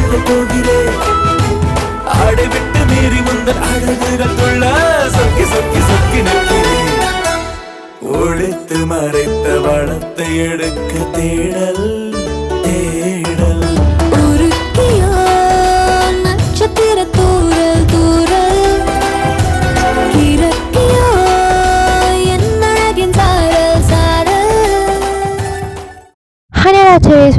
கொள்ள போகிறேன். ஆடை விட்டு மீறி முந்தன் அழகுகள் துள்ள சொக்கி சொக்கி சொக்கி நிற்கிறேன். ஒழித்து மறைத்த வளத்தை எடுக்க தேடல் தேடல். நட்சத்திர தூரல் தூரல் இறக்கியோ என் அழகின் சாரல் சாரல். Hello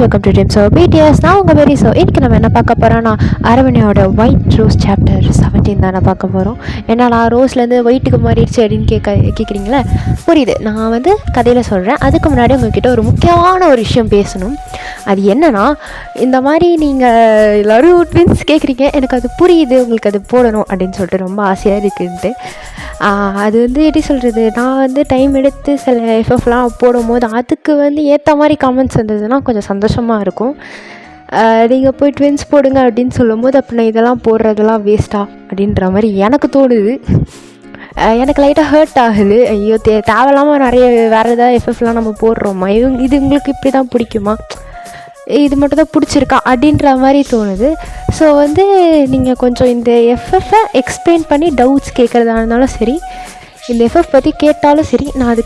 welcome to dreams of BTS. நான் உங்கள் வெரி. இன்றைக்கி நம்ம என்ன பார்க்க போகிறோன்னா அரவணையோட ஒயிட் ரோஸ் சாப்டர் 17 தானே பார்க்க போகிறோம். ஏன்னா ரோஸ்லேருந்து ஒயிட்டுக்கு மாறிடுச்சு அப்படின்னு கேட்குறீங்களே, புரியுது. நான் கதையில் சொல்கிறேன். அதுக்கு முன்னாடி உங்கள்கிட்ட ஒரு முக்கியமான ஒரு விஷயம் பேசணும். அது என்னன்னா, இந்த மாதிரி நீங்கள் எல்லோரும் ட்வின்ஸ் கேட்குறீங்க, எனக்கு அது புரியுது, உங்களுக்கு அது போடணும் அப்படின்னு சொல்லிட்டு ரொம்ப ஆசையாக இருக்குன்ட்டு. அது எப்படி சொல்கிறது, நான் டைம் எடுத்து சில எஃப்எஃப்லாம் போடும்போது அதுக்கு ஏற்ற மாதிரி கமெண்ட்ஸ் வந்ததுன்னா கொஞ்சம் சந்தோஷமாக இருக்கும். நீங்கள் போய் ட்வின்ஸ் போடுங்க அப்படின்னு சொல்லும்போது அப்போ நான் இதெல்லாம் போடுறதெல்லாம் வேஸ்ட்டா அப்படின்ற மாதிரி எனக்கு தோணுது. எனக்கு லைட்டாக ஹர்ட் ஆகுது. ஐயோ, தேவையில்லாமல் நிறைய வேறு ஏதாவது எஃப்எஃப்லாம் நம்ம போடுறோமா, இது உங்களுக்கு இப்படி தான் பிடிக்குமா, இது மட்டும் தான் பிடிச்சிருக்கா அப்படின்ற மாதிரி தோணுது. ஸோ நீங்கள் கொஞ்சம் இந்த எஃப்எஃப்பை எக்ஸ்பிளைன் பண்ணி டவுட்ஸ் கேட்குறதா இருந்தாலும் சரி, இந்த எஃப்எஃப் பற்றி கேட்டாலும் சரி, நான்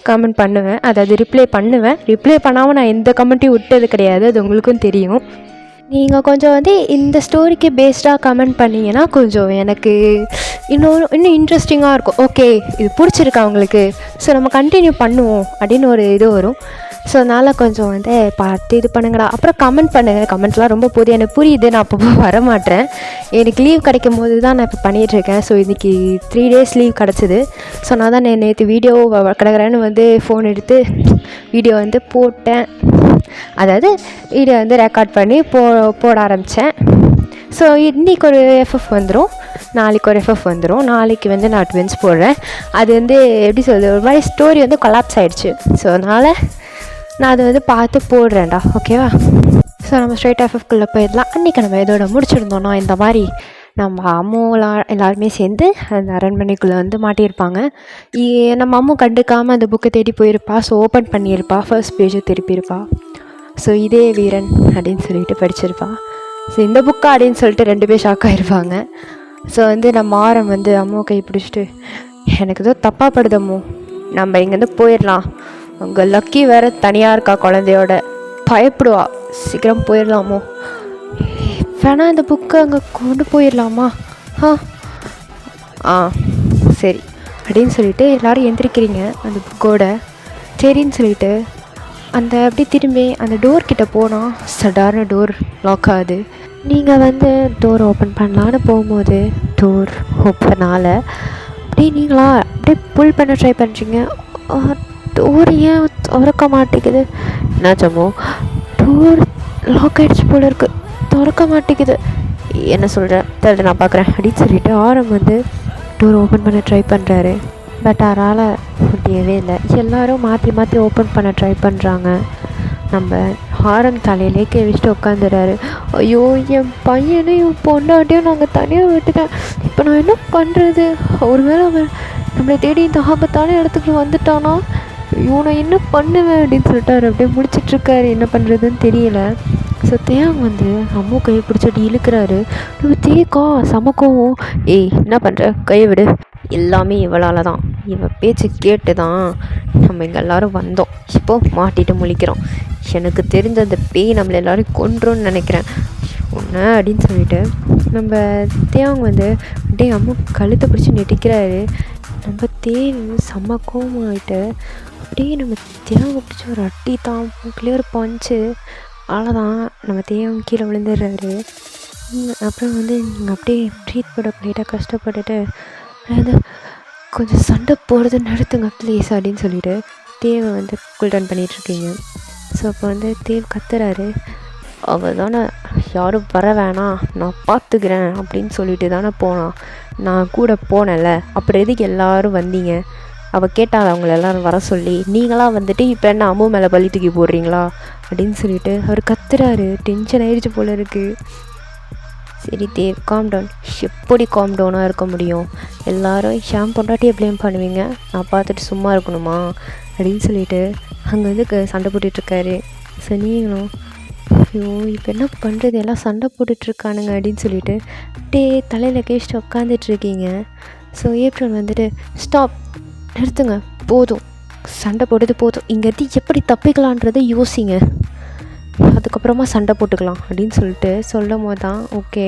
கமெண்ட் பண்ணுவேன், அதாவது ரிப்ளை பண்ணுவேன். ரிப்ளை பண்ணாமல் நான் எந்த கமெண்ட்டையும் விட்டது கிடையாது, அது உங்களுக்கும் தெரியும். நீங்கள் கொஞ்சம் இந்த ஸ்டோரிக்கு பேஸ்டாக கமெண்ட் பண்ணிங்கன்னா கொஞ்சம் எனக்கு இன்னும் இன்ட்ரெஸ்டிங்காக இருக்கும். ஓகே, இது பிடிச்சிருக்கா அவங்களுக்கு, ஸோ நம்ம கண்டினியூ பண்ணுவோம் அப்படின்னு ஒரு இது வரும். ஸோ அதனால் கொஞ்சம் பார்த்து இது பண்ணுங்கடா. அப்புறம் கமெண்ட் பண்ணுங்கள். கமெண்ட்லாம் ரொம்ப போதும், எனக்கு புரியுது. நான் அப்பப்போ வரமாட்டேன், எனக்கு லீவ் கிடைக்கும் போது தான் நான் இப்போ பண்ணிகிட்ருக்கேன். ஸோ இன்றைக்கி 3 days லீவ் கிடச்சிது. ஸோ நான் தான் நேற்று வீடியோ கிடக்கிறேன்னு ஃபோன் எடுத்து வீடியோ போட்டேன். அதாவது வீடியோ ரெக்கார்ட் பண்ணி போட ஆரம்பித்தேன். ஸோ இன்றைக்கி ஒரு எஃப்எஃப் வந்துடும், நாளைக்கு ஒரு எஃப்எஃப் வந்துடும். நாளைக்கு நான் ட்வின்ஸ் போடுறேன். அது எப்படி சொல்கிறது, ஒரு மாதிரி ஸ்டோரி கொலாப்ஸ் ஆகிடுச்சு. ஸோ அதனால் நான் அதை பார்த்து போடுறேன்டா, ஓகேவா. ஸோ நம்ம ஸ்ட்ரெயிட் எஃப்எஃப்குள்ளே போயிடலாம். அன்றைக்கி நம்ம இதோட முடிச்சிருந்தோன்னா, இந்த மாதிரி நம்ம அம்முலாம் எல்லாருமே சேர்ந்து அந்த அரண்மனைக்குள்ளே மாட்டியிருப்பாங்க. நம்ம அம்மு கண்டுக்காமல் அந்த புக்கை தேடி போயிருப்பா. ஸோ ஓப்பன் பண்ணியிருப்பா, ஃபர்ஸ்ட் பேஜை திருப்பியிருப்பா. ஸோ இதே வீரன் அப்படின்னு சொல்லிட்டு படிச்சிருப்பா. ஸோ இந்த புக்கா அப்படின்னு சொல்லிட்டு 2 பேர் ஷாக் ஆகிருப்பாங்க. ஸோ நம்ம ஆரம் அம்முவை கை பிடிச்சிட்டு, எனக்கு ஏதோ தப்பாக படுதம்மோ, நம்ம இங்கேருந்து போயிடலாம், அங்கே லக்கி வேறு தனியாக இருக்கா குழந்தையோட, பயப்படுவா, சீக்கிரம் போயிடலாமோ, வேணா இந்த புக்கை அங்கே கொண்டு போயிடலாமா, சரி அப்படின்னு சொல்லிட்டு எல்லோரும் எந்திரிக்கிறீங்க அந்த புக்கோட. சரின்னு சொல்லிட்டு அப்படி திரும்பி அந்த டோர்கிட்ட போனால் சடார்னு டோர் லாக் ஆகுது. நீங்கள் டோர் ஓப்பன் பண்ணலான்னு போகும்போது டோர் ஓப்பனால் அப்படியே நீங்களா அப்படியே புல் பண்ண ட்ரை பண்ணுறீங்க. டோர் ஏன் திறக்க மாட்டேங்குது, என்னாச்சமோ, டோர் லாக் ஆகிடுச்சு போல இருக்குது, திறக்க மாட்டேங்குது, என்ன சொல்கிறேன் தெரியல, நான் பார்க்குறேன் அப்படின்னு சொல்லிட்டு ஆரம் டோர் ஓப்பன் பண்ண ட்ரை பண்ணுறாரு. பட் அவரால் முடியவே இல்லை. எல்லோரும் மாற்றி மாற்றி ஓப்பன் பண்ண ட்ரை பண்ணுறாங்க. நம்ம ஆரம் தலையிலே கை வச்சுட்டு உட்காந்துறாரு. ஐயோ, என் பையனையும் என் பொண்டாட்டியும் நாங்கள் தனியாக விட்டுட்டேன், இப்போ நான் என்ன பண்ணுறது, ஒருவேளை அவன் நம்மளை தேடி இந்த ஆபத்தான இடத்துக்கு வந்துட்டானா, ஐயோ நான் என்ன பண்ணுவேன் அப்படின்னு சொல்லிட்டு அவர் அப்படியே முடிச்சிட்ருக்காரு, என்ன பண்ணுறதுன்னு தெரியல. ஸோ தேவன் அம்மு கையை பிடிச்சிட்டு இழுக்கிறாரு. நம்ம தேக்கா சமக்கவும், ஏய் என்ன பண்ணுற, கையை விடு, எல்லாமே இவளால் தான், இவள் பேச்சு கேட்டு தான் நம்ம இங்கே எல்லோரும் வந்தோம், இப்போது மாட்டிட்டு முழிக்கிறோம், எனக்கு தெரிஞ்ச அந்த பேய் நம்மளை எல்லோரும் கொன்றோன்னு நினைக்கிறேன் ஒன்று அப்படின்னு சொல்லிட்டு நம்ம தேவங்க அப்படியே அம்மு கழுத்தை பிடிச்சி நெட்டிக்கிறாரு. நம்ம தேவ் செம்ம கோவமாகிட்டு அப்படியே நம்ம தேவங்க பிடிச்சி ஒரு அட்டி தான், கிளியர் பஞ்சு, அவ்வளோதான், நம்ம தேவம் கீழே விழுந்துடுறாரு. அப்புறம் நீங்கள் அப்படியே ட்ரீட் பண்ண லைட்டாக கஷ்டப்பட்டுட்டு கொஞ்சம் சண்டை போடுறது நிறுத்துங்க ப்ளீஸ் அப்படின்னு சொல்லிட்டு தேவை கூல் டவுன் பண்ணிகிட்ருக்கீங்க. ஸோ அப்போ தேவ் கத்துறாரு, அவள் தானே யாரும் வர வேணாம் நான் பார்த்துக்கிறேன் அப்படின்னு சொல்லிட்டு தானே போனான், நான் கூட போனேன்ல, அப்புறம் எதுக்கு எல்லோரும் வந்தீங்க, அவள் கேட்டாள் அவங்கள எல்லோரும் வர சொல்லி, நீங்களாம் இப்போ என்ன அம்மு மேலே பள்ளி தூக்கி போடுறீங்களா அப்படின்னு சொல்லிட்டு அவர் கத்துறாரு. டென்ஷன் ஆயிடுச்சு போல இருக்குது. சரி தேவ், காம் டவுன். எப்படி காம் டவுனாக இருக்க முடியும், எல்லோரும் ஷாம் பொண்டாட்டியை ப்ளேம் பண்ணுவீங்க, நான் பார்த்துட்டு சும்மா இருக்கணுமா அப்படின்னு சொல்லிட்டு அங்கே சண்டை போட்டுட்ருக்காரு. ஸோ நீங்களும் ஐயோ இப்போ என்ன பண்ணுறது, எல்லாம் சண்டை போட்டுட்ருக்கானுங்க அப்படின்னு சொல்லிட்டு அப்படியே தலையில் கேஸ்ட்டு உட்காந்துட்ருக்கீங்க. ஸோ ஏப்ரல் வந்துட்டு ஸ்டாப், நிறுத்துங்க, போதும், சண்டை போட்டது போதும், இங்கேருந்து எப்படி தப்பிக்கலான்றதை யோசிங்க, அதுக்கப்புறமா சண்டை போட்டுக்கலாம் அப்படின்னு சொல்லிட்டு சொல்லும் போது தான் ஓகே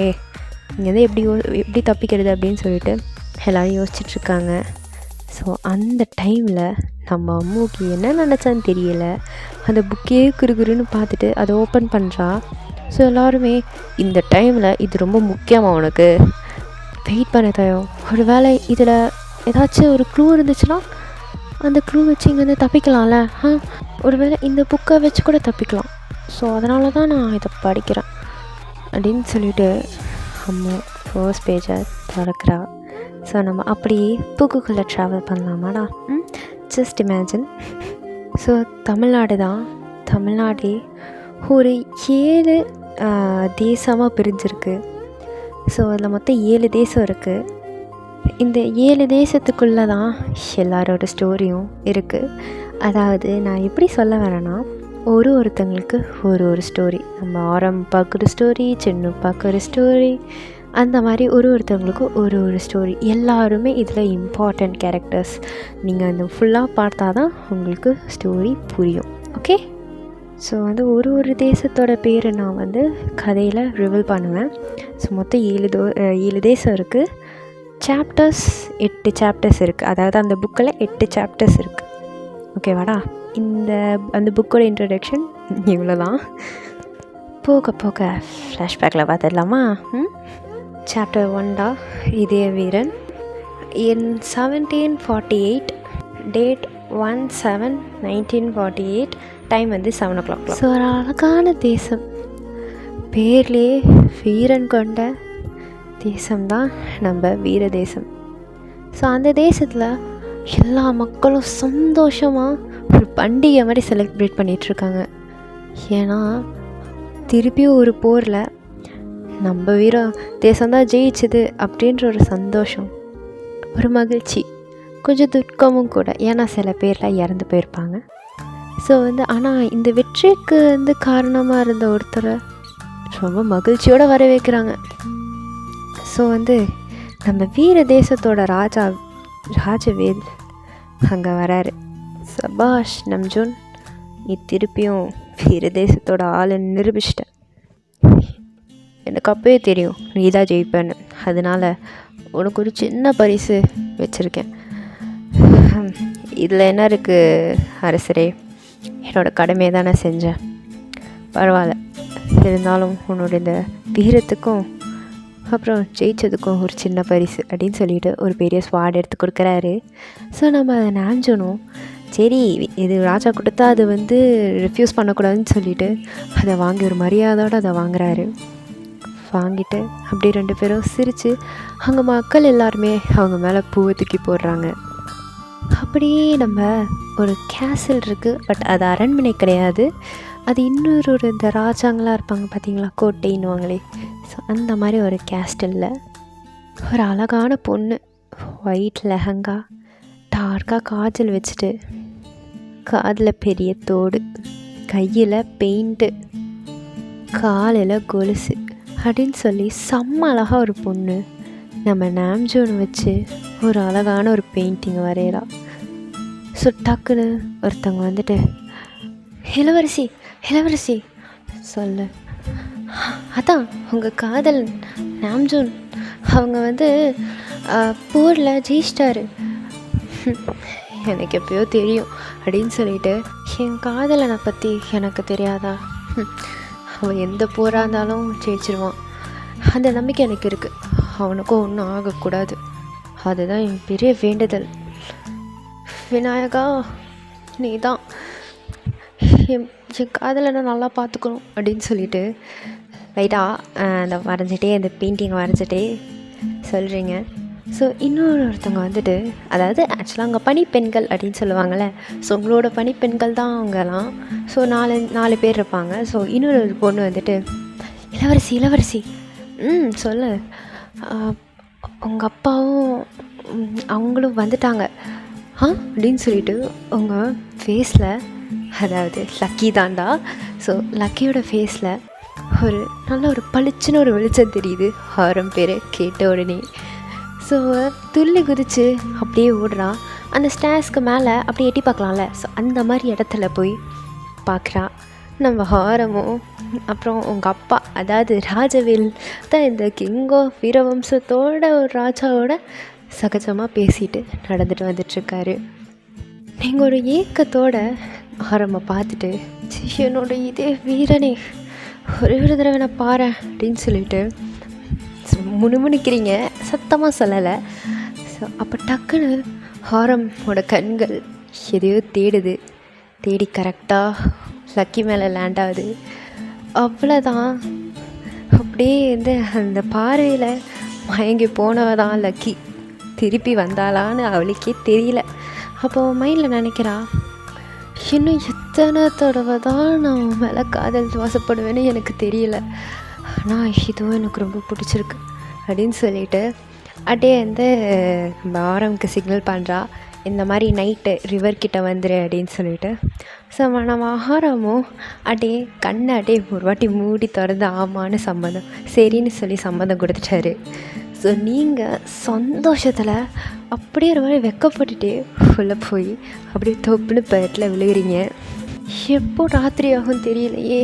இங்கேருந்து எப்படி தப்பிக்கிறது அப்படின்னு சொல்லிட்டு எல்லோரும் யோசிச்சுட்ருக்காங்க. ஸோ அந்த டைமில் நம்ம அம்முக்கு என்ன நினச்சான்னு தெரியல, அந்த புக்கே குறுகுறுன்னு பார்த்துட்டு அதை ஓப்பன் பண்ணுறா. ஸோ எல்லாருமே இந்த டைமில் இது ரொம்ப முக்கியமாக உனக்கு, வெயிட் பண்ண தயம், ஒரு வேளை இதில் ஏதாச்சும் ஒரு க்ளூ இருந்துச்சுன்னா அந்த க்ளூ வச்சு இங்கேருந்து தப்பிக்கலாம்ல, ஒரு வேளை இந்த புக்கை வச்சு கூட தப்பிக்கலாம், ஸோ அதனால தான் நான் இதை படிக்கிறேன் அப்படின்னு சொல்லிட்டு அம்மா ஃபர்ஸ்ட் பேஜை திறக்கிறா. ஸோ நம்ம அப்படியே புக்குக்குள்ளே ட்ராவல் பண்ணலாமாடா? Just imagine. ஸோ தமிழ்நாடு தான், தமிழ்நாடே ஒரு 7 தேசமாக பிரிஞ்சிருக்கு. ஸோ அதில் மொத்தம் 7 தேசம் இருக்குது. இந்த 7 தேசத்துக்குள்ளே தான் எல்லாரோட ஸ்டோரியும் இருக்குது. அதாவது நான் எப்படி சொல்ல வரேன்னா, ஒருத்தங்களுக்கு ஒரு ஸ்டோரி, நம்ம ஆரம்பாக்கு ஒரு ஸ்டோரி, சின்னப்பாக்கு ஒரு ஸ்டோரி, அந்த மாதிரி ஒருத்தவங்களுக்கு ஒரு ஸ்டோரி. எல்லாருமே இதில் இம்பார்ட்டண்ட் கேரக்டர்ஸ். நீங்கள் அந்த ஃபுல்லாக பார்த்தா தான் உங்களுக்கு ஸ்டோரி புரியும். ஓகே, ஸோ வந்து ஒரு தேசத்தோட பேர் நான் வந்து கதையில் ரிவீல் பண்ணுவேன். ஸோ மொத்தம் 7 தேசம் இருக்குது. சாப்டர்ஸ் 8 சாப்டர்ஸ் இருக்குது. அதாவது அந்த புக்கில் 8 சாப்டர்ஸ் இருக்குது. ஓகேவாடா? அந்த புக்கோட இன்ட்ரடக்ஷன் இவ்வளோ தான். போக போக ஃப்ளாஷ்பேக்கில் பார்த்துடலாமா? சாப்டர் 1டா, இதய வீரன். இன் 1748, டேட் 1/7/1948, டைம் வந்து 7 o'clock. ஸோ ஒரு அழகான தேசம், பேர்லேயே வீரன் கொண்ட தேசம்தான் நம்ம வீர தேசம். ஸோ அந்த தேசத்தில் எல்லா மக்களும் சந்தோஷமாக ஒரு பண்டிகை மாதிரி செலிப்ரேட் பண்ணிகிட்ருக்காங்க. ஏன்னா திருப்பியும் ஒரு போரில் நம்ம வீர தேசம்தான் ஜெயிச்சுது அப்படின்ற ஒரு சந்தோஷம், ஒரு மகிழ்ச்சி, கொஞ்சம் துக்கமும் கூட. ஏன்னா சில பேர்லாம் இறந்து போயிருப்பாங்க. ஸோ வந்து ஆனால் இந்த வெற்றிக்கு வந்து காரணமாக இருந்த ஒருத்தரை ரொம்ப மகிழ்ச்சியோடு வரவேற்கிறாங்க. ஸோ வந்து நம்ம வீர தேசத்தோட ராஜவேல் அங்கே வராரு. சபாஷ் நம்ஜூன், நீ திருப்பியும் வீர தேசத்தோட ஆளுன்னு நிரூபிச்சிட்ட. எனக்கு அப்பவே தெரியும் நீ தான் ஜெயிப்பேன்னு. அதனால் உனக்கு ஒரு சின்ன பரிசு வச்சுருக்கேன். இதில் என்ன இருக்குது அரசரே, என்னோடய கடமையை தானே செஞ்சேன், பரவாயில்ல, இருந்தாலும் உன்னோட இந்த வீரத்துக்கும் அப்புறம் ஜெயிச்சதுக்கும் ஒரு சின்ன பரிசு அப்படின்னு சொல்லிட்டு ஒரு பெரிய ஸ்வாட் எடுத்து கொடுக்குறாரு. ஸோ நம்ம அதை நினச்சணும், சரி இது ராஜா கொடுத்தா அது வந்து ரிஃப்யூஸ் பண்ணக்கூடாதுன்னு சொல்லிட்டு அதை வாங்கி ஒரு மரியாதையோடு அதை வாங்குறாரு. வாங்கிட்டு அப்படி 2 பேரும் சிரித்து அங்கே மக்கள் எல்லாருமே அவங்க மேலே பூவை தூக்கி போடுறாங்க. அப்படியே நம்ம ஒரு கேசல் இருக்குது, பட் அது அரண்மனை கிடையாது, அது இன்னொரு இந்த ராஜாங்களாக இருப்பாங்க பார்த்தீங்களா, கோட்டைன்னுவாங்களே. ஸோ அந்த மாதிரி ஒரு கேஸ்டலில் ஒரு அழகான பொண்ணு, ஒயிட் லெஹங்கா, டார்க்காக காஜல் வச்சுட்டு, காதில் பெரிய தோடு, கையில் பெயிண்ட்டு, காலில் கொலுசு அப்படின்னு சொல்லி செம்ம அழகாக ஒரு பொண்ணு நம்ம நாம்ஜூன் வச்சு ஒரு அழகான ஒரு பெயிண்டிங் வரையலாம். ஸோ டக்குன்னு ஒருத்தவங்க வந்துட்டு, இளவரசி இளவரசி சொல்லு, அதான் உங்கள் காதல் நாம்ஜூன் அவங்க வந்து போரில் ஜெயிச்சிட்டாரு. எனக்கு எப்பயோ தெரியும் அப்படின்னு சொல்லிட்டு, என் காதலனை பற்றி எனக்கு தெரியாதா, அவன் எந்த போராக இருந்தாலும் ஜெயிச்சிருவான், அந்த நம்பிக்கை எனக்கு இருக்குது, அவனுக்கும் ஒன்றும் ஆகக்கூடாது, அதுதான் என் பெரிய வேண்டுதல். விநாயகா நீ தான் என் காதலனை நல்லா பார்த்துக்கணும் அப்படின்னு சொல்லிட்டு லைட்டாக அந்த வரைஞ்சிட்டே, அந்த பெயிண்டிங்கை வரைஞ்சிட்டே சொல்கிறீங்க. ஸோ ஒருத்தவங்க வந்துட்டு, அதாவது ஆக்சுவலாக அங்கே பணிப்பெண்கள் அப்படின்னு சொல்லுவாங்கள்ல, ஸோ உங்களோட பணிப்பெண்கள் தான் அவங்கலாம். ஸோ 4 பேர் இருப்பாங்க. ஸோ இன்னொரு பொண்ணு வந்துட்டு, இளவரசி இளவரசி சொல்லு, உங்கள் அப்பாவும் அவங்களும் வந்துட்டாங்க அப்படின்னு சொல்லிட்டு உங்கள் ஃபேஸில், அதாவது லக்கி தாண்டா, ஸோ லக்கியோட ஃபேஸில் ஒரு நல்ல ஒரு பளிச்சுன்னு ஒரு வெளிச்சம் தெரியுது ஆரம் பேர் கேட்ட உடனே. ஸோ துள்ளி குதித்து அப்படியே ஓடுறான். அந்த ஸ்டேர்ஸ்க்கு மேலே அப்படியே எட்டி பார்க்கலாம்ல, ஸோ அந்த மாதிரி இடத்துல போய் பார்க்குறா. நம்ம ஹாரமும் அப்புறம் உங்கள் அப்பா, அதாவது ராஜவேல் தான் இந்த கிங் ஆஃப் வீரவம்சத்தோட ஒரு ராஜாவோட சகஜமாக பேசிட்டு நடந்துட்டு வந்துட்டுருக்காரு. நீங்கள் ஒரு ஏக்கத்தோட ஆரம்பை பார்த்துட்டு, என்னோட இதே வீரனே ஒரே ஒரு தடவை நான் பாறேன் அப்படின்னு சொல்லிட்டு முணுமுணுக்கிறீங்க, சத்தமாக சொல்லலை. ஸோ அப்போ டக்குன்னு ஹாரமோட கண்கள் எதையோ தேடுது. தேடி கரெக்டாக லக்கி மேலே லேண்ட் ஆகுது. அவ்வளோதான். அப்படியே வந்து அந்த பார்வையில் மயங்கி போனவதான் லக்கி திருப்பி வந்தாளான்னு அவளுக்கே தெரியல. அப்போ மைண்டில் நினைக்கிறா, இன்னும் எத்தனை தடவை தான் நான் மேலே காதல் வாசப்படுவேன்னு எனக்கு தெரியல, ஆனால் இதுவும் எனக்கு ரொம்ப பிடிச்சிருக்கு அப்படின்னு சொல்லிட்டு அப்படியே வந்து நம்ம ஆரம்க்கு சிக்னல் பண்ணுறா, இந்த மாதிரி நைட்டு ரிவர்கிட்ட வந்துடு அப்படின்னு சொல்லிட்டு. ஸோ நம்ம ஆரமும் அப்படியே கண்ணை அப்படியே ஒரு வாட்டி மூடி திறந்து ஆமான்னு சம்மதம் சரின்னு சொல்லி சம்மதம் கொடுத்துட்டாரு. ஸோ நீங்கள் சந்தோஷத்தில் அப்படியே ஒரு மாதிரி வெக்கப்பட்டுட்டே உள்ளே போய் அப்படியே தொப்புன்னு பெட்டில் விழுகிறீங்க. எப்போ ராத்திரி ஆகும் தெரியலையே,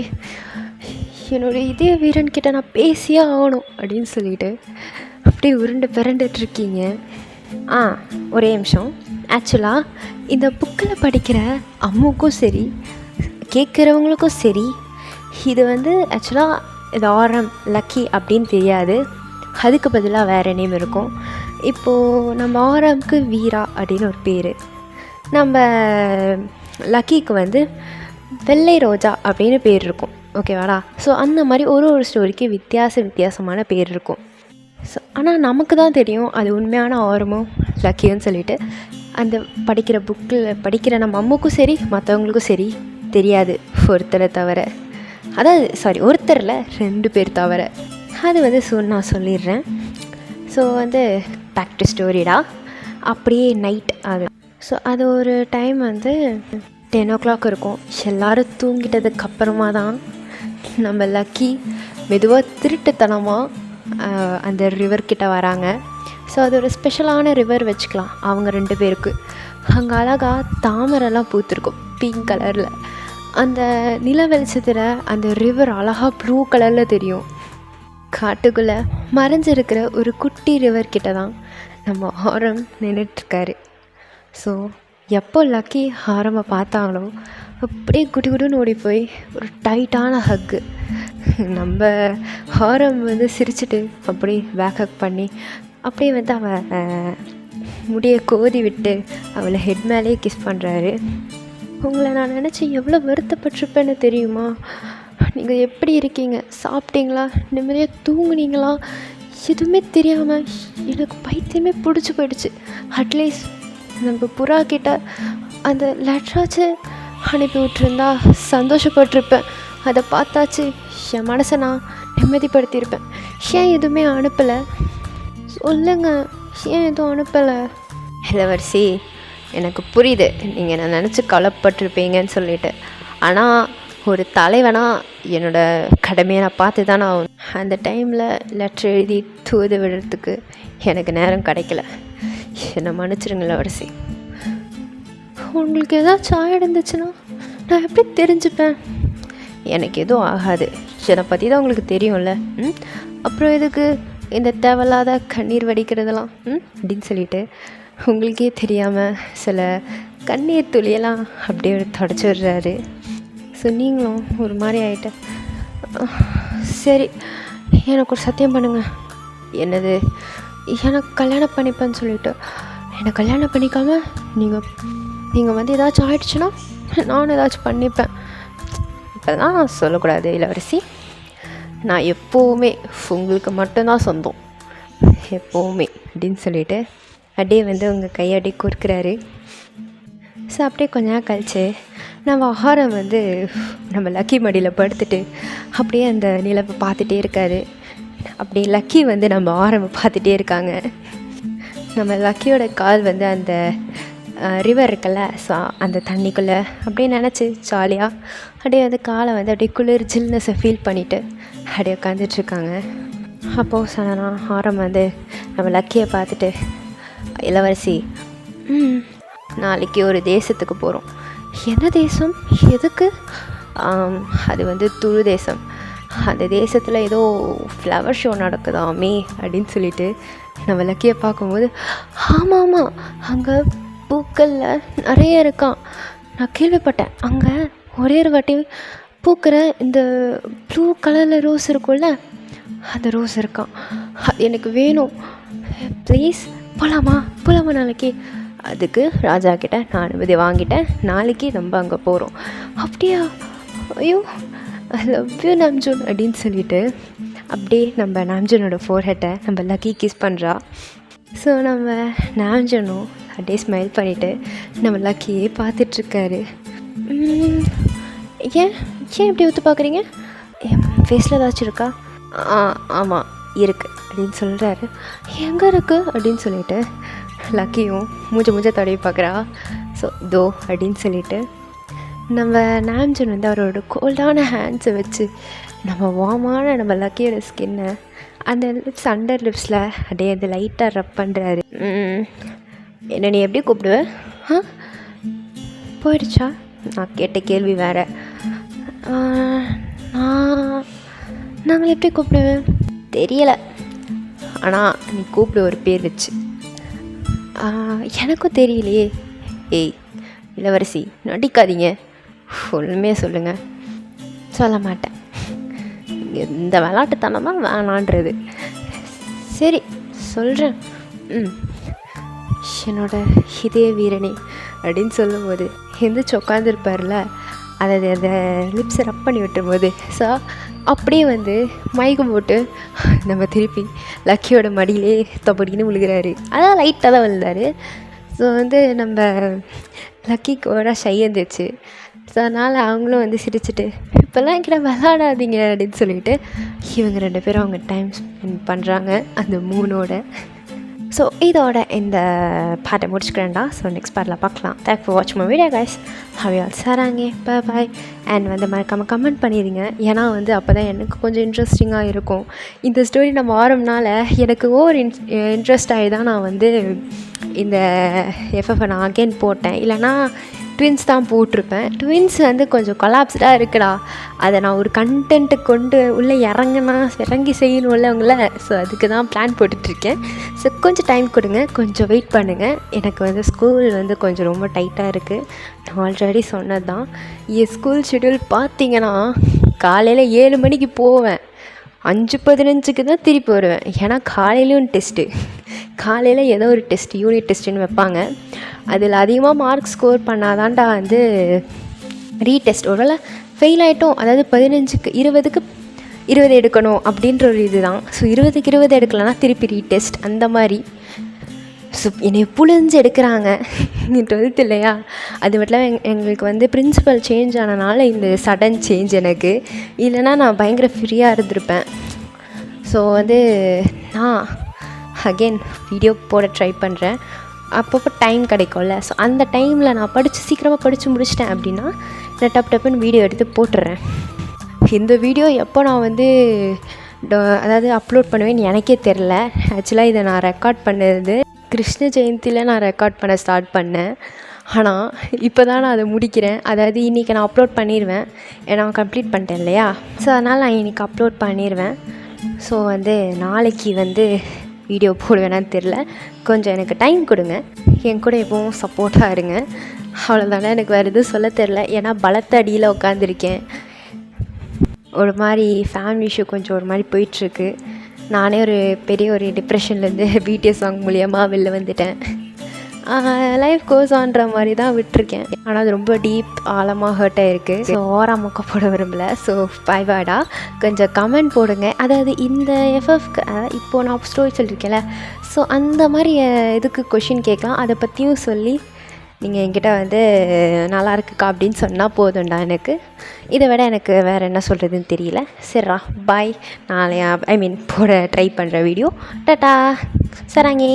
என்னோட இதே வீரன்கிட்ட நான் பேசியே ஆகணும் அப்படின்னு சொல்லிட்டு அப்படியே உருண்டு பிறண்டுட்ருக்கீங்க. ஒரே நிமிஷம். ஆக்சுவலாக இந்த புக்கில் படிக்கிற அம்முக்கும் சரி கேட்குறவங்களுக்கும் சரி இது வந்து ஆக்சுவலாக இது ஆரம் லக்கி அப்படின்னு தெரியாது, அதுக்கு பதிலாக வேறு நேம் இருக்கும். இப்போது நம்ம ஆரம்க்கு வீரா அப்படின்னு ஒரு பேர், நம்ம லக்கிக்கு வந்து வெள்ளை ரோஜா அப்படின்னு பேர் இருக்கும். ஓகேவாடா? ஸோ அந்த மாதிரி ஒரு ஸ்டோரிக்கு வித்தியாசமான பேர் இருக்கும். ஸோ ஆனால் நமக்கு தான் தெரியும் அது உண்மையான ஆரமும் லக்கியும் சொல்லிட்டு. அந்த படிக்கிற புக்கில் படிக்கிற நம்ம அம்முக்கும் சரி மற்றவங்களுக்கும் சரி தெரியாது, ஒருத்தரை தவிர. அதாவது ஒருத்தரில் 2 பேர் தவிர. அது வந்து நான் சொல்லிடுறேன். ஸோ வந்து பேக் டு ஸ்டோரிடா. அப்படியே நைட் ஆகுது. ஸோ அது ஒரு டைம் வந்து 10 o'clock இருக்கும். எல்லோரும் தூங்கிட்டதுக்கு அப்புறமா தான் நம்ம லக்கி மெதுவாக திருட்டுத்தனமாக அந்த ரிவர்கிட்ட வராங்க. ஸோ அது ஒரு ஸ்பெஷலான ரிவர் வச்சுக்கலாம் அவங்க 2 பேருக்கு. அங்கே அழகாக தாமரைலாம் பூத்துருக்கும் பிங்க் கலரில். அந்த நில வெளிச்சத்தில் அந்த ரிவர் அழகாக ப்ளூ கலரில் தெரியும். காட்டுக்குள்ளே மறைஞ்சிருக்கிற ஒரு குட்டி ரிவர்கிட்ட தான் நம்ம ஆரம் நின்றுட்டுருக்காரு. ஸோ எப்போ லக்கி ஆரம்பை பார்த்தாங்களோ அப்படியே குடுன்னு ஓடி போய் ஒரு டைட்டான ஹக்கு. நம்ம ஆரம் வந்து சிரிச்சுட்டு அப்படியே பேக் ஹக் பண்ணி அப்படியே வந்து அவன் முடியை கோதி விட்டு அவளை ஹெட் மேலேயே கிஸ் பண்ணுறாரு. உங்களை நான் நினச்சி எவ்வளோ வருத்தப்பட்டிருப்பேன்னு தெரியுமா? நீங்கள் எப்படி இருக்கீங்க, சாப்பிட்டீங்களா, நிம்மதியாக தூங்குனீங்களா, எதுவுமே தெரியாமல் எனக்கு பைத்தியமே பிடிச்சி போயிடுச்சு. அட்லீஸ்ட் நம்ம புறா கிட்ட அந்த லெட்டராச்சு அனுப்பி விட்டுருந்தா சந்தோஷப்பட்டிருப்பேன். அதை பார்த்தாச்சு என் மனசை நான் நிம்மதிப்படுத்தியிருப்பேன். ஏன் எதுவுமே அனுப்பலை சொல்லுங்க, ஏன் எதுவும் அனுப்பலை? இளவரசி, எனக்கு புரியுது நீங்கள் நான் நினச்சி கவலைப்பட்டிருப்பீங்கன்னு சொல்லிட்டு. ஆனால் ஒரு தலைவனாக என்னோடய கடமையை நான் பார்த்து தானே ஆகணும். அந்த டைமில் லெட்ரு எழுதி தூது விடுறதுக்கு எனக்கு நேரம் கிடைக்கல. என்னை மன்னிச்சிருங்க இளவரசி. உங்களுக்கு ஏதாச்சும் ஆகிடுந்துச்சுன்னா நான் எப்படி தெரிஞ்சுப்பேன்? எனக்கு எதுவும் ஆகாது, என்னை பற்றி தான் உங்களுக்கு தெரியும்ல. அப்புறம் எதுக்கு இந்த தேவையில்லாத கண்ணீர் வடிக்கிறதெல்லாம் அப்படின்னு சொல்லிட்டு உங்களுக்கே தெரியாமல் சில கண்ணீர் துளியெல்லாம் அப்படியே தொடச்சி விடுறாரு. ஸோ நீங்களும் ஒரு மாதிரி ஆகிட்டேன். சரி, எனக்கு ஒரு சத்தியம் பண்ணுங்க. என்னது? எனக்கு கல்யாணம் பண்ணிப்பேன்னு சொல்லிவிட்டு என்னை கல்யாணம் பண்ணிக்காமல் நீங்கள் வந்து ஏதாச்சும் ஆயிடுச்சுன்னா நானும் ஏதாச்சும் பண்ணிப்பேன். இப்போதான் நான் சொல்லக்கூடாது இளவரசி. நான் எப்போவுமே உங்களுக்கு மட்டும்தான் சொந்தம், எப்போவுமே அப்படின்னு சொல்லிவிட்டு அப்படியே வந்து உங்கள் கையை அப்படியே கொடுக்குறாரு. ஸோ அப்படியே கொஞ்ச நேரம் கழிச்சு நம்ம ஆகாரம் வந்து நம்ம லக்கி மடியில் படுத்துட்டு அப்படியே அந்த நிலவை பார்த்துட்டே இருக்காரு. அப்படியே லக்கி வந்து நம்ம ஆரம்பை பார்த்துட்டே இருக்காங்க. நம்ம லக்கியோட கால் வந்து அந்த ரிவர் இருக்குல்ல, ஸோ அந்த தண்ணிக்குள்ளே அப்படியே நினச்சி ஜாலியாக அப்படியே வந்து காலை வந்து அப்படியே குளிர் ஜில்னஸை ஃபீல் பண்ணிவிட்டு அப்படியே உட்காந்துட்ருக்காங்க. அப்போது சொன்னா ஆரம் வந்து நம்ம லக்கியை பார்த்துட்டு, இளவரசி நாளைக்கு ஒரு தேசத்துக்கு போகிறோம். என்ன தேசம், எதுக்கு? அது வந்து துரு தேசம். அந்த தேசத்தில் ஏதோ ஃப்ளவர் ஷோ நடக்குதாமே அப்படின்னு சொல்லிட்டு நம்ம லக்கியை பார்க்கும்போது, ஆமாம் ஆமாம், அங்கே பூக்களில் நிறைய இருக்கான், நான் கேள்விப்பட்டேன். அங்கே ஒரே ஒரு வாட்டி பூக்கிற இந்த ப்ளூ கலரில் ரோஸ் இருக்கும்ல, அந்த ரோஸ் இருக்கான், அது எனக்கு வேணும், ப்ளீஸ் போகலாமா நாளைக்கு? அதுக்கு ராஜா கிட்ட நான் அனுமதி வாங்கிட்டேன், நாளைக்கு நம்ம அங்கே போகிறோம். அப்படியா? ஐயோ ஐ லவ் யூ நாம்ஜூன் அப்படின்னு சொல்லிட்டு அப்படியே நம்ம நாம்ஜூனோட ஃபோர்ஹெட்டை நம்ம லக்கி கிஸ் பண்ணுறா. ஸோ நம்ம நாம்ஜூனும் அப்படியே ஸ்மைல் பண்ணிவிட்டு நம்ம லக்கியே பார்த்துட்ருக்காரு. ஏன் இப்படி ஒத்து பார்க்குறீங்க? என் ஃபேஸில் ஏதாச்சும் இருக்கா? ஆமாம் இருக்குது அப்படின்னு சொல்கிறாரு. எங்கே இருக்குது அப்படின்னு சொல்லிட்டு லக்கியும் மூஞ்ச தடவி பார்க்குறா. ஸோ தோ அப்படின்னு சொல்லிட்டு நம்ம நாம்ஜூன் வந்து அவரோட கோல்டான ஹேண்ட்ஸை வச்சு நம்ம வார்மான நம்ம லக்கியோட ஸ்கின்னை அந்த லிப்ஸ் அண்டர் லிப்ஸில் அப்படியே அது லைட்டாக ரப் பண்ணுறாரு. என்ன நீ எப்படி கூப்பிடுவ? போயிடுச்சா? நான் கேட்ட கேள்வி வேறு. நாங்கள் எப்படி கூப்பிடுவேன் தெரியலை, ஆனால் நீ கூப்பிடு ஒரு பேர் வச்சு. எனக்கும் தெரியலையே. ஏய் இளவரசி நடிக்காதீங்க, உண்மையாக சொல்லுங்கள். சொல்ல மாட்டேன், இந்த விளாட்டுத்தனமாக வேணான்றது. சரி சொல்கிறேன். என்னோட இதய வீரனே அப்படின்னு சொல்லும்போது எந்திரிச்சு உட்காந்துருப்பார்ல, அதை அந்த லிப்ஸை ரப் பண்ணி விட்டுரும்போது ஸோ அப்படியே வந்து மயக்கம் போட்டு நம்ம திருப்பி லக்கியோட மடியிலே தொப்படின்னு விழுகிறாரு. அதான் லைட்டாக தான் விழுந்தார். ஸோ வந்து நம்ம லக்கிக்கு ஒரு ஷை வந்துச்சு. ஸோ அதனால் அவங்களும் வந்து சிரிச்சுட்டு இப்போல்லாம் என்கிட்ட விளாடாதீங்க அப்படின்னு சொல்லிட்டு இவங்க 2 பேரும் அவங்க டைம் ஸ்பெண்ட் பண்ணுறாங்க அந்த மூணோட. ஸோ இதோட இந்த பாட்டை முடிச்சுக்கிறேன்டா. ஸோ நெக்ஸ்ட் பாட்டில் பார்க்கலாம். Thank for watch my video guys. ஹவ் ஆல் சாராங்க பாய். அண்ட் வந்து மறக்காமல் கமெண்ட் பண்ணிடுங்க, ஏன்னா வந்து அப்போ தான் எனக்கு கொஞ்சம் இன்ட்ரெஸ்டிங்காக இருக்கும். இந்த ஸ்டோரி நம்ம ஆரம்பனால எனக்கு ஓவர் இன்ட்ரெஸ்ட் ஆகி தான் நான் வந்து இந்த எஃப்எஃப்ஐ நான் அகெயின் போட்டேன். இல்லைனா ட்வின்ஸ் தான் போட்டிருப்பேன். ட்வின்ஸ் வந்து கொஞ்சம் கொலாப்ஸ்டாக இருக்குடா, அதை நான் ஒரு கண்டென்ட்டு கொண்டு உள்ளே இறங்கி செய்யணும்ல அவங்கள. ஸோ அதுக்கு தான் பிளான் போட்டுட்ருக்கேன். ஸோ கொஞ்சம் டைம் கொடுங்க, கொஞ்சம் வெயிட் பண்ணுங்கள். எனக்கு வந்து ஸ்கூல் வந்து கொஞ்சம் ரொம்ப டைட்டாக இருக்குது. நான் ஆல்ரெடி சொன்னது தான். என் ஸ்கூல் ஷெட்யூல் பார்த்திங்கன்னா காலையில் 7 மணிக்கு போவேன், 5:15 தான் திருப்பி வருவேன். ஏன்னா காலையிலும் டெஸ்ட்டு, காலையில் ஏதோ ஒரு டெஸ்ட் யூனிட் டெஸ்ட்டுன்னு வைப்பாங்க. அதில் அதிகமாக மார்க் ஸ்கோர் பண்ணாதான்டா வந்து ரீடெஸ்ட். ஒருவேளை ஃபெயில் ஆகிட்டோம், அதாவது 15க்கு 20 எடுக்கணும் அப்படின்ற ஒரு இது தான். ஸோ 20க்கு 20 எடுக்கலைன்னா திருப்பி ரீடெஸ்ட் அந்த மாதிரி. ஸோ என்னை புழிஞ்சு எடுக்கிறாங்க 12th இல்லையா. அது மட்டும் எங்களுக்கு வந்து பிரின்சிபல் சேஞ்ச் ஆனனால இந்த சடன் சேஞ்ச் எனக்கு. இல்லைனா நான் பயங்கர ஃப்ரீயாக இருந்திருப்பேன். ஸோ வந்து நான் அகெயின் வீடியோ போட ட்ரை பண்ணுறேன். அப்பப்போ டைம் கிடைக்கும்ல. ஸோ அந்த டைமில் நான் சீக்கிரமாக படித்து முடிச்சிட்டேன் அப்படின்னா நான் டப்புன்னு வீடியோ எடுத்து போட்டுடுறேன். இந்த வீடியோ எப்போ நான் வந்து அதாவது அப்லோட் பண்ணுவேன்னு எனக்கே தெரில. ஆக்சுவலாக இதை நான் ரெக்கார்ட் பண்ணது கிருஷ்ண ஜெயந்தியில் நான் ரெக்கார்ட் பண்ண ஸ்டார்ட் பண்ணேன். ஆனால் இப்போ தான் நான் அதை முடிக்கிறேன். அதாவது இன்றைக்கி நான் அப்லோட் பண்ணிடுவேன், ஏன்னா கம்ப்ளீட் பண்ணிட்டேன் இல்லையா. ஸோ அதனால் நான் இன்றைக்கி அப்லோட் பண்ணிடுவேன். ஸோ வந்து நாளைக்கு வந்து வீடியோ போடுவேனான்னு தெரில. கொஞ்சம் எனக்கு டைம் கொடுங்க, என் கூட எப்பவும் சப்போர்ட்டாக இருங்க. அவ்வளோதானே, எனக்கு வேறு எதுவும் சொல்ல தெரில. ஏன்னா பலத்த அடியில் உட்காந்துருக்கேன். ஒரு மாதிரி ஃபேமிலி இஷ்யூ கொஞ்சம் ஒரு மாதிரி போயிட்டுருக்கு. நானே ஒரு பெரிய ஒரு டிப்ரெஷன்லேருந்து பிடிஎஸ் சாங் மூலியமாக வெளில வந்துட்டேன். லைஃப் கோஸ் ஆன்ற மாதிரி தான் விட்டுருக்கேன். ஆனால் அது ரொம்ப டீப் ஆழமாக ஹர்ட் ஆகிருக்கு. ஸோ ஓராமக்க போட விரும்பலை. ஸோ பாய்டா கொஞ்சம் கமெண்ட் போடுங்க. அதாவது இந்த எஃப்எஃப்க்கு இப்போது நான் ஸ்டோரி சொல்லியிருக்கேன்ல, ஸோ அந்த மாதிரி இதுக்கு கொஷின் கேட்கலாம். அதை பற்றியும் சொல்லி நீங்கள் என்கிட்ட வந்து நல்லா இருக்குக்கா அப்படின்னு சொன்னால் போதும்டா. எனக்கு இதை விட எனக்கு வேறு என்ன சொல்கிறதுன்னு தெரியல. சரிடா பாய். நாளையா போட ட்ரை பண்ணுற வீடியோ டாட்டா சராங்கே.